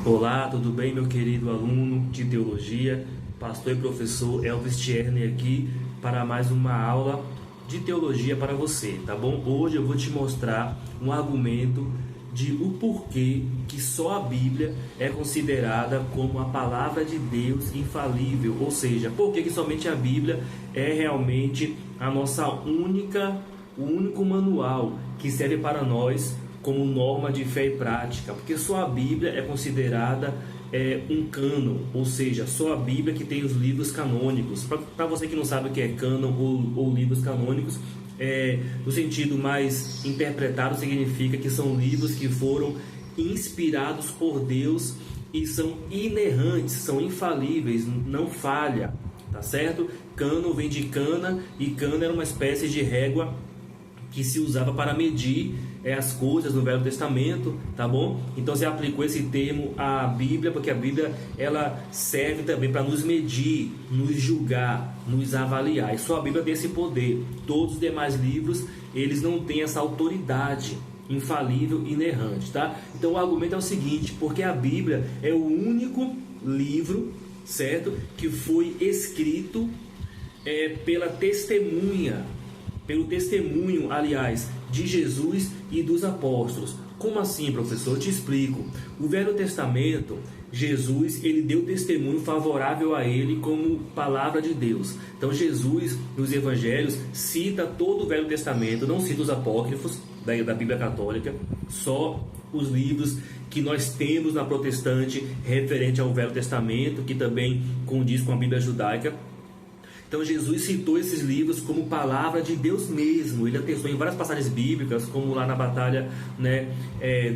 Olá, tudo bem, meu querido aluno de teologia, pastor e professor Elvis Tierney aqui para mais uma aula de teologia para você, tá bom? Hoje eu vou te mostrar um argumento de o porquê que só a Bíblia é considerada como a palavra de Deus infalível, ou seja, por que somente a Bíblia é realmente a nossa o único manual que serve para nós como norma de fé e prática, porque só a Bíblia é considerada um cânon, ou seja, só a Bíblia que tem os livros canônicos. Para você que não sabe o que é cânon ou livros canônicos, no sentido mais interpretado, significa que são livros que foram inspirados por Deus e são inerrantes, são infalíveis, não falha, tá certo? Cânon vem de cana, e cana era uma espécie de régua que se usava para medir as coisas no Velho Testamento, tá bom? Então você aplicou esse termo à Bíblia, porque a Bíblia ela serve também para nos medir, nos julgar, nos avaliar. E só a Bíblia tem esse poder. Todos os demais livros, eles não têm essa autoridade infalível e inerrante, tá? Então o argumento é o seguinte: porque a Bíblia é o único livro, certo, que foi escrito pelo testemunho, aliás, de Jesus e dos apóstolos. Como assim, professor? Eu te explico. O Velho Testamento, Jesus, ele deu testemunho favorável a ele como palavra de Deus. Então Jesus, nos evangelhos, cita todo o Velho Testamento, não cita os apócrifos da Bíblia Católica, só os livros que nós temos na protestante referente ao Velho Testamento, que também condiz com a Bíblia judaica. Então Jesus citou esses livros como palavra de Deus mesmo. Ele atestou em várias passagens bíblicas, como lá na batalha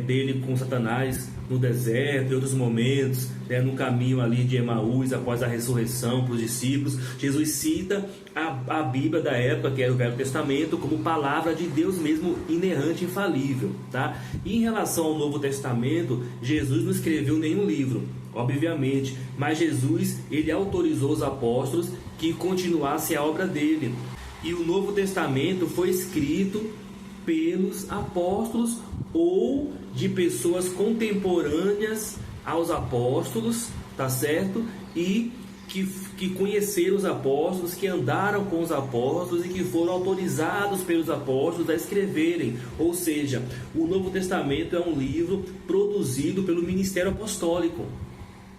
dele com Satanás no deserto, e outros momentos, no caminho ali de Emaús após a ressurreição para os discípulos. Jesus cita a Bíblia da época, que era o Velho Testamento, como palavra de Deus mesmo, inerrante, infalível, tá? E em relação ao Novo Testamento, Jesus não escreveu nenhum livro, obviamente, mas Jesus, ele autorizou os apóstolos que continuasse a obra dele. E o Novo Testamento foi escrito pelos apóstolos ou de pessoas contemporâneas aos apóstolos, tá certo? E que conheceram os apóstolos, que andaram com os apóstolos e que foram autorizados pelos apóstolos a escreverem. Ou seja, o Novo Testamento é um livro produzido pelo ministério apostólico,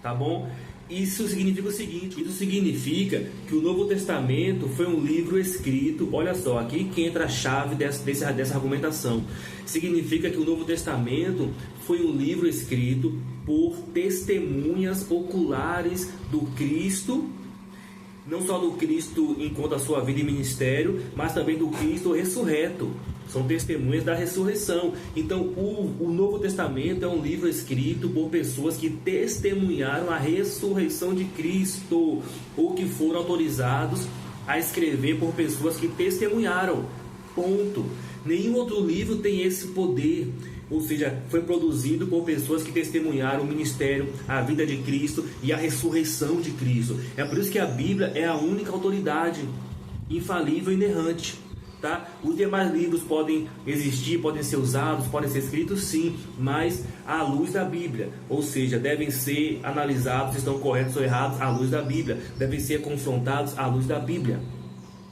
tá bom? Isso significa o seguinte: isso significa que o Novo Testamento foi um livro escrito, olha só, aqui que entra a chave dessa argumentação. Significa que o Novo Testamento foi um livro escrito por testemunhas oculares do Cristo, não só do Cristo enquanto a sua vida e ministério, mas também do Cristo ressurreto. São testemunhas da ressurreição. Então o Novo Testamento é um livro escrito por pessoas que testemunharam a ressurreição de Cristo, ou que foram autorizados a escrever por pessoas que testemunharam. Ponto. Nenhum outro livro tem esse poder. Ou seja, foi produzido por pessoas que testemunharam o ministério, a vida de Cristo e a ressurreição de Cristo. É por isso que a Bíblia é a única autoridade infalível e inerrante, tá? Os demais livros podem existir, podem ser usados, podem ser escritos, sim, mas à luz da Bíblia. Ou seja, devem ser analisados se estão corretos ou errados à luz da Bíblia. Devem ser confrontados à luz da Bíblia.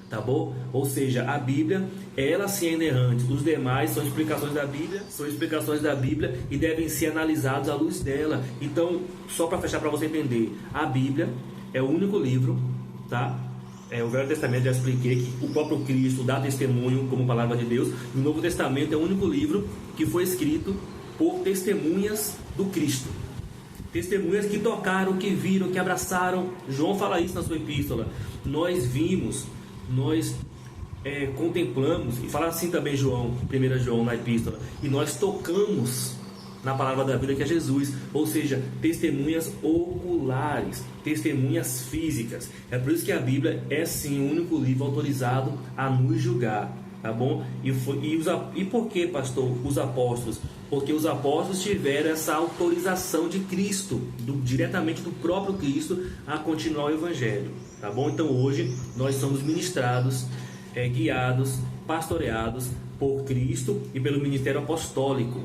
Tá bom? Ou seja, a Bíblia, ela sim é inerrante. Os demais são explicações da Bíblia e devem ser analisados à luz dela. Então, só para fechar, para você entender, a Bíblia é o único livro, tá? O Velho Testamento já expliquei que o próprio Cristo dá testemunho como palavra de Deus. E o Novo Testamento é o único livro que foi escrito por testemunhas do Cristo. Testemunhas que tocaram, que viram, que abraçaram. João fala isso na sua epístola. Nós vimos, nós contemplamos, e fala assim também João, 1 João na epístola, e nós tocamos na palavra da vida, que é Jesus. Ou seja, testemunhas oculares, testemunhas físicas. É por isso que a Bíblia é sim o único livro autorizado a nos julgar, tá bom? E por que, pastor, os apóstolos? Porque os apóstolos tiveram essa autorização de Cristo, diretamente do próprio Cristo, a continuar o Evangelho, tá bom? Então hoje nós somos ministrados, guiados, pastoreados por Cristo e pelo ministério apostólico,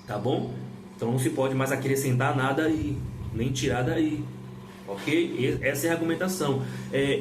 tá bom? Então não se pode mais acrescentar nada aí, nem tirar daí. Ok? Essa é a argumentação.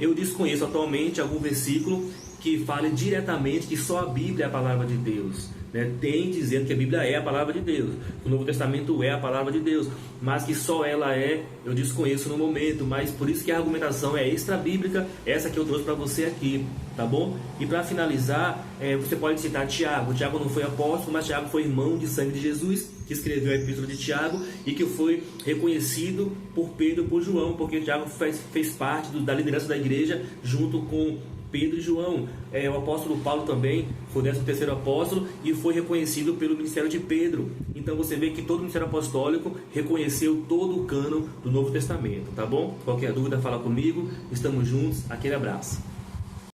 Eu desconheço atualmente algum versículo que fale diretamente que só a Bíblia é a palavra de Deus, né? Tem dizendo que a Bíblia é a palavra de Deus, o Novo Testamento é a palavra de Deus, mas que só ela é, eu desconheço no momento, mas por isso que a argumentação é extra-bíblica, essa que eu trouxe para você aqui, tá bom? E para finalizar, você pode citar Tiago. Tiago não foi apóstolo, mas Tiago foi irmão de sangue de Jesus, que escreveu a epístola de Tiago e que foi reconhecido por Pedro e por João, porque Tiago fez parte da liderança da igreja junto com Pedro e João. O apóstolo Paulo também foi 13º apóstolo e foi reconhecido pelo ministério de Pedro. Então você vê que todo o ministério apostólico reconheceu todo o cânon do Novo Testamento, tá bom? Qualquer dúvida, fala comigo. Estamos juntos. Aquele abraço.